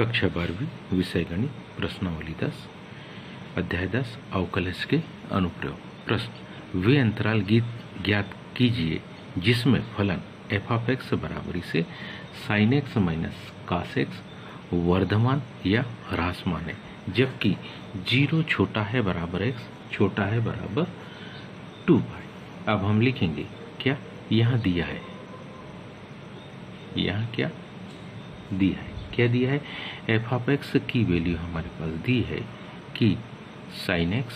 कक्षा 12वीं विषय गणित प्रश्नावली 10 अध्याय 10 अवकलज के अनुप्रयोग। प्रश्न, वे अंतराल ज्ञात कीजिए जिसमें फलन f ऑफ x बराबरी से sin x minus cos x वर्धमान या ह्रासमान है, जबकि 0 छोटा है बराबर x छोटा है बराबर 2π। अब हम लिखेंगे क्या, यहाँ दिया है, यहाँ क्या दिया है, क्या दिया है, f ऑफ x की वैल्यू हमारे पास दी है कि sin x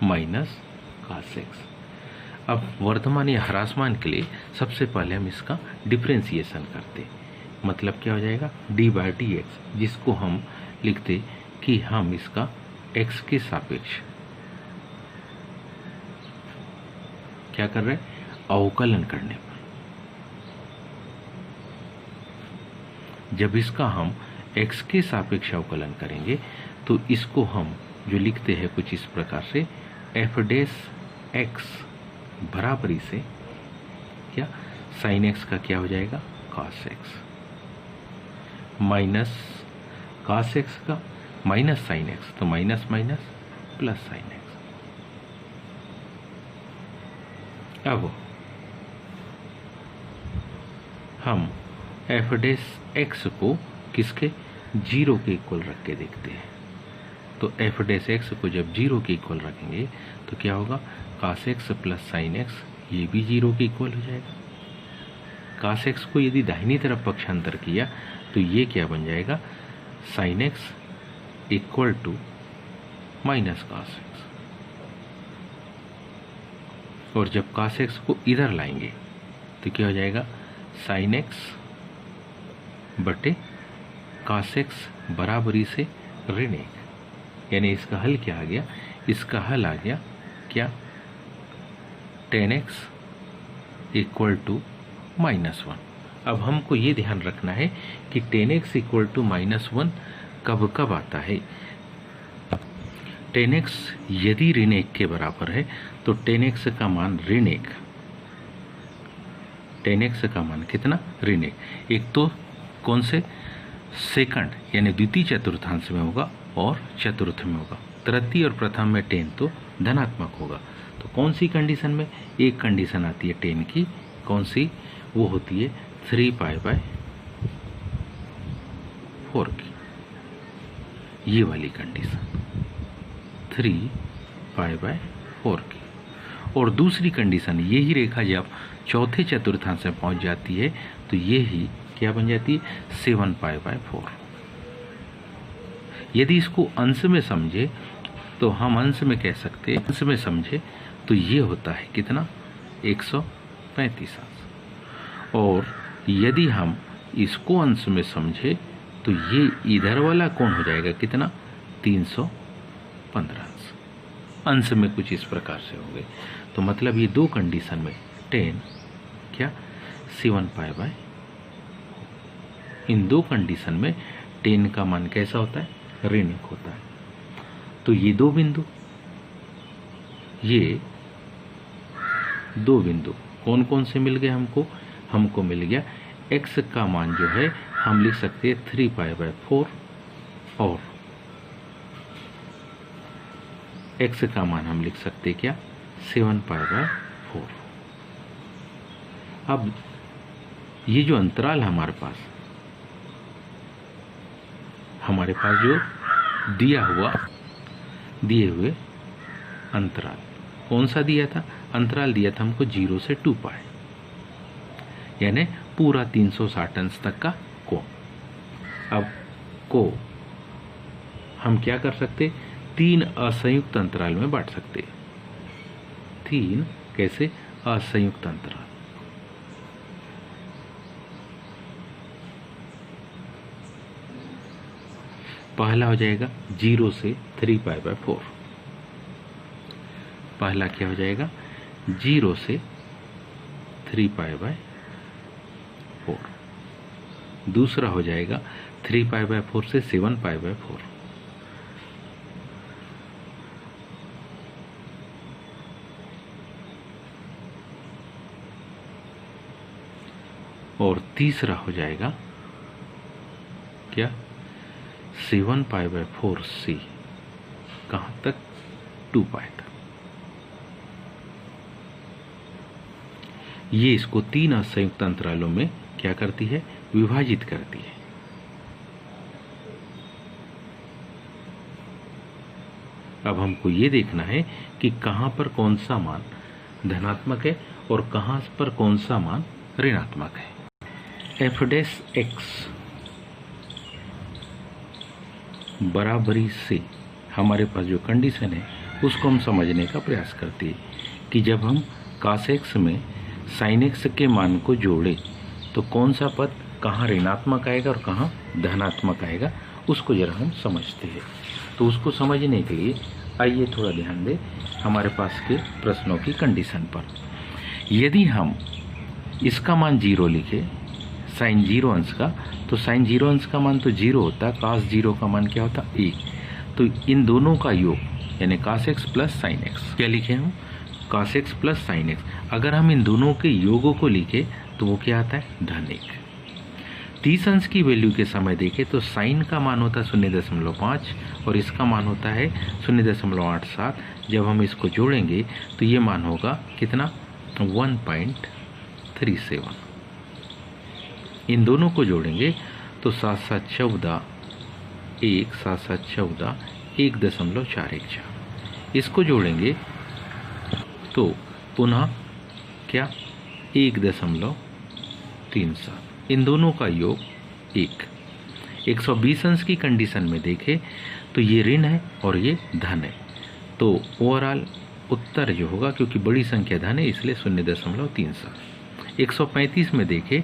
minus cos x। अब वर्धमान या ह्रासमान के लिए सबसे पहले हम इसका डिफरेंशिएशन करते, मतलब क्या हो जाएगा d बाई डी एक्स, जिसको हम लिखते कि हम इसका x के सापेक्ष क्या कर रहे हैं, अवकलन करने पर। जब इसका हम x के सापेक्ष अवकलन करेंगे तो इसको हम जो लिखते हैं कुछ इस प्रकार से, f डैश x बराबरी से क्या sin x का क्या हो जाएगा cos x minus cos x का माइनस sin x, तो minus minus plus sin x। अब हम f डैश x को किसके 0 के इक्वल रख के देखते हैं, तो f डैश x को जब 0 के इक्वल रखेंगे तो क्या होगा, cos x plus sin x ये भी 0 के इक्वल हो जाएगा। cos x को यदि दाहिनी तरफ पक्षांतर किया तो ये क्या बन जाएगा, sin x equal to minus cos x, और जब cos x को इधर लाएंगे तो क्या हो जाएगा, sin x बटे cos x बराबरी से ऋण 1, यानी इसका हल क्या आ गया, इसका हल आ गया क्या, tan x इक्वल टू -1। अब हमको ये ध्यान रखना है कि tan x इक्वल टू -1 कब कब आता है। tan x यदि ऋण 1 के बराबर है तो tan x का मान ऋण 1, tan x का मान कितना, ऋण 1। एक तो कौन से, सेकंड यानी द्वितीय चतुर्थांश में होगा और चतुर्थ में होगा, तृतीय और प्रथम में tan तो धनात्मक होगा। तो कौन सी कंडीशन में, एक कंडीशन आती है tan की, कौन सी, वो होती है 3π/4 की, ये वाली कंडीशन 3π/4 की। और दूसरी कंडीशन, यही रेखा जब चौथे चतुर्थांश में पहुंच जाती है तो ये ही क्या बन जाती है, 7π/4। यदि इसको अंश में समझे तो हम अंश में कह सकते हैं, अंश में समझे तो ये होता है कितना, 135 अंश। और यदि हम इसको अंश में समझे तो ये इधर वाला कोण हो जाएगा कितना, 315 अंश। अंश में कुछ इस प्रकार से हो गए, तो मतलब ये दो कंडीशन में tan क्या 7π/, इन दो कंडीशन में tan का मान कैसा होता है, ऋण 1 होता है। तो ये दो बिंदु, ये दो बिंदु कौन कौन से मिल गए हमको, हमको मिल गया x का मान जो है हम लिख सकते हैं 3π/4 और x का मान हम लिख सकते हैं क्या, 7π/4। अब ये जो अंतराल हमारे पास जो दिए हुए अंतराल कौन सा दिया था, अंतराल दिया था हमको 0 से 2π, यानी पूरा 360 अंश तक का कोण। अब को हम क्या कर सकते, 3 असंयुक्त अंतराल में बांट सकते। 3 कैसे, असंयुक्त अंतराल। पहला हो जाएगा 0 से 3π/4, पहला क्या हो जाएगा, 0 से 3π/4। दूसरा हो जाएगा 3π/4 से 7π/4। और तीसरा हो जाएगा क्या 7π/4c, कहाँ तक 2π तक। ये इसको 3 असंयुक्त अंतरालों में क्या करती है, विभाजित करती है। अब हमको ये देखना है कि कहाँ पर कौन सा मान धनात्मक है और कहाँ पर कौन सा मान ऋणात्मक है। f' बराबरी से हमारे पास जो कंडीशन है उसको हम समझने का प्रयास करते हैं कि जब हम cos x में sin x के मान को जोड़े तो कौन सा पद कहाँ ऋणात्मक आएगा और कहाँ धनात्मक आएगा, उसको जरा हम समझते हैं। तो उसको समझने के लिए आइए थोड़ा ध्यान दें हमारे पास के प्रश्नों की कंडीशन पर। यदि हम इसका मान 0 लिखे साइन 0 अंश का, तो साइन 0 अंश का मान तो 0 होता है, cos 0 का मान क्या होता है 1। तो इन दोनों का योग यानी cos x plus sign x, क्या लिखे हम cos x plus sign x। अगर हम इन दोनों के योगों को लिखे तो वो क्या आता है धन 1। 30 अंश की वैल्यू के समय देखें तो साइन का मान होता है 0.5 और इसका मान होता है 0.87। जब हम इसको जोड़ेंगे तो ये मान होगा कितना 1.37। इन दोनों को जोड़ेंगे तो 7 7 14 1 7 7 14 1.414। इसको जोड़ेंगे तो पुनः क्या 1.37। इन दोनों का योग 120 अंश की कंडीशन में देखें तो ये ऋण है और ये धन है। तो ओवरऑल उत्तर जो होगा, क्योंकि बड़ी संख्या धन है इसलिए 0.37। 135 में देखें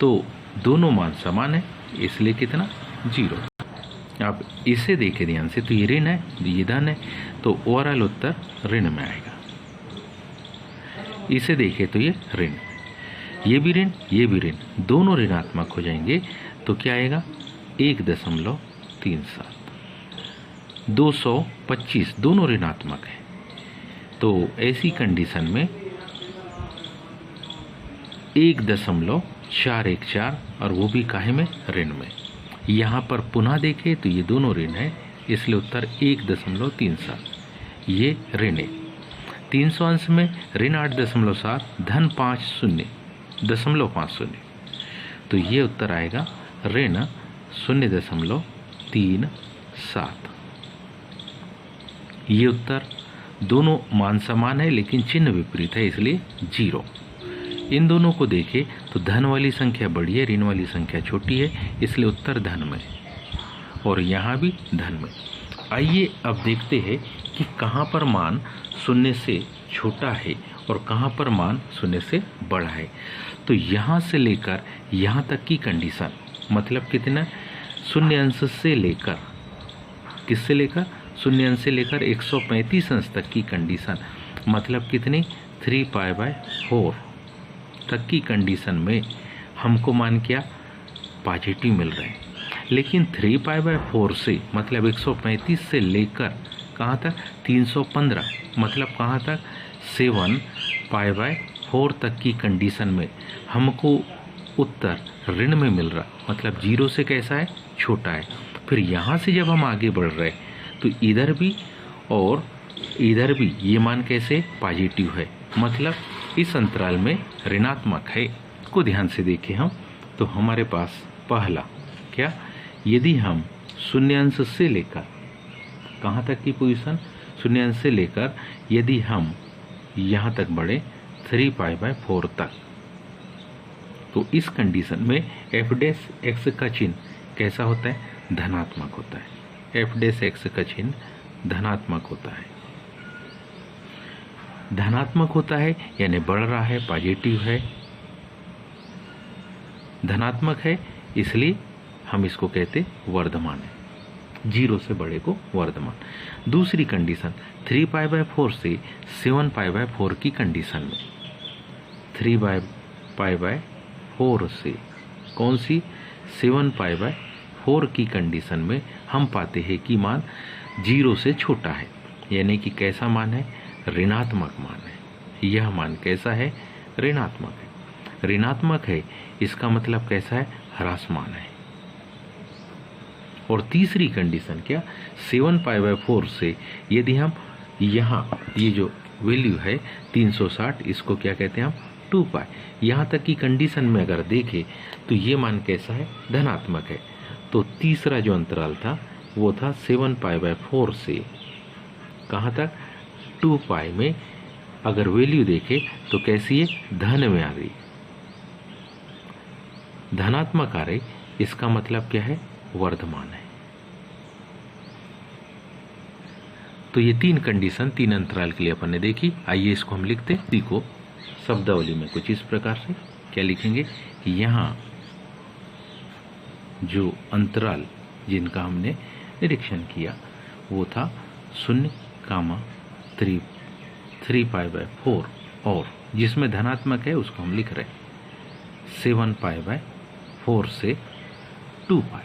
तो दोनों मान समान है इसलिए कितना 0। आप इसे देखें ध्यान से तो ये ऋण है ये धन है, तो ओवरऑल उत्तर ऋण में आएगा। इसे देखें तो ये ऋण, ये भी ऋण ये भी ऋण, दोनों ऋणात्मक हो जाएंगे तो क्या आएगा 1.37। 225 दोनों ऋणात्मक है, तो ऐसी कंडीशन में 1.414 और वो भी काहे में ऋण में। यहाँ पर पुनः देखें तो ये दोनों ऋण है इसलिए उत्तर 1.37 ये ऋण है। 300 अंश में ऋण 8.7 धन 50.50, तो ये उत्तर आएगा ऋण 0.37। ये उत्तर दोनों मान समान है लेकिन चिन्ह विपरीत है इसलिए 0। इन दोनों को देखें तो धन वाली संख्या बड़ी है ऋण वाली संख्या छोटी है इसलिए उत्तर धन में और यहाँ भी धन में। आइए अब देखते हैं कि कहाँ पर मान 0 से छोटा है और कहाँ पर मान 0 से बड़ा है। तो यहाँ से लेकर यहाँ तक की कंडीशन मतलब कितना 0 अंश से लेकर किससे लेकर 0 अंश से लेकर 135 अंश तक की कंडीशन मतलब कितनी 3π/4 तक की कंडीशन में हमको मान क्या पॉजिटिव मिल रहे हैं। लेकिन 3π/4 से मतलब 135 से लेकर कहाँ तक 315 मतलब कहाँ तक 7π/4 तक की कंडीशन में हमको उत्तर ऋण में मिल रहा मतलब 0 से कैसा है छोटा है। फिर यहाँ से जब हम आगे बढ़ रहे तो इधर भी और इधर भी ये मान कैसे पॉजिटिव है मतलब इस अंतराल में ऋणात्मक है। को ध्यान से देखें हम तो हमारे पास पहला क्या, यदि हम 0 अंश से लेकर कहाँ तक की पोजीशन 0 अंश से लेकर यदि हम यहाँ तक बढ़े 3π/4 तक, तो इस कंडीशन में f' का चिन्ह कैसा होता है धनात्मक होता है। f' का चिन्ह धनात्मक होता है। धनात्मक होता है यानी बढ़ रहा है पॉजिटिव है, धनात्मक है इसलिए हम इसको कहते वर्धमान है, 0 से बड़े को वर्धमान। दूसरी कंडीशन 3π/4 से 7π/4 की कंडीशन में 3π/4 से कौन सी 7π/4 की कंडीशन में हम पाते हैं कि मान 0 से छोटा है यानी कि कैसा मान है ऋणात्मक मान है। यह मान कैसा है ऋणात्मक है। ऋणात्मक है इसका मतलब कैसा है ह्रासमान है। और तीसरी कंडीशन क्या, 7π/4 से यदि हम यहाँ ये जो वैल्यू है 360, इसको क्या कहते हैं हम 2π। यहाँ तक की कंडीशन में अगर देखें तो ये मान कैसा है, धनात्मक है। तो तीसरा जो अंतराल था वो था 7π/4 से कहाँ तक, 2π में। अगर वैल्यू देखें तो कैसी है, धन में आ गई, धनात्मक आ रही, इसका मतलब क्या है, वर्धमान है। तो ये 3 कंडीशन 3 अंतराल के लिए अपन ने देखी। आइए इसको हम लिखते हैं। इसी को शब्दावली में कुछ इस प्रकार से क्या लिखेंगे कि यहाँ जो अंतराल जिनका हमने निरीक्षण किया वो था 0,3π/4 और जिसमें धनात्मक है उसको हम लिख रहे हैं 7π/4 से 2π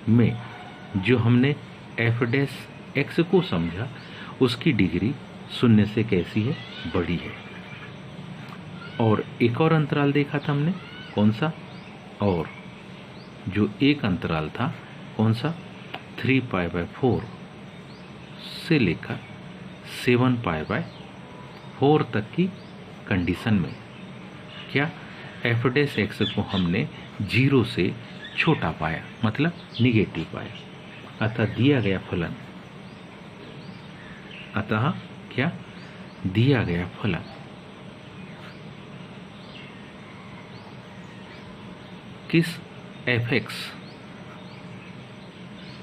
में जो हमने f' को समझा उसकी डिग्री 0 से कैसी है, बड़ी है। और एक और अंतराल देखा था हमने, कौन सा, और जो एक अंतराल था कौन सा, 3π/4 से लेकर 7π/4 तक की कंडीशन में क्या f' को हमने 0 से छोटा पाया, मतलब निगेटिव पाया। अतः दिया गया फलन, अतः क्या दिया गया फलन किस f(x)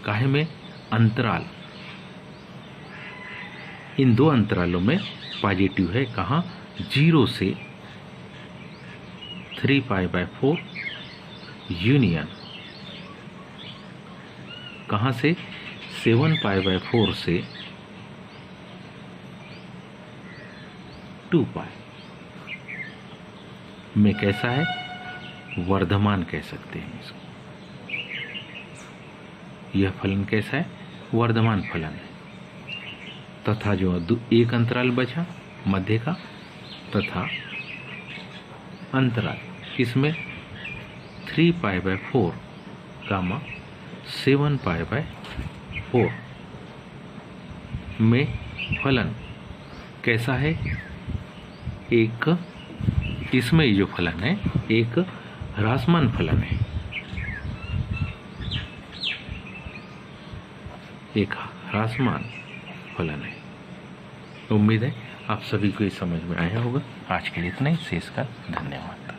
काहे में, अंतराल, इन दो अंतरालों में पॉजिटिव है। कहाँ, 0 से 3π/4 यूनियन, कहाँ से, 7π/4 से 2π में कैसा है, वर्धमान कह सकते हैं इसको। यह फलन कैसा है, वर्धमान फलन है। तथा जो एक अंतराल बचा मध्य का, तथा अंतराल किसमें, 3π/4 गामा 7π/4 में फलन कैसा है, एक, इसमें जो फलन है एक ह्रासमान फलन है, एक ह्रासमान फलन है। उम्मीद है आप सभी को ये समझ में आया होगा। आज के लिए इतना ही, शेष का धन्यवाद।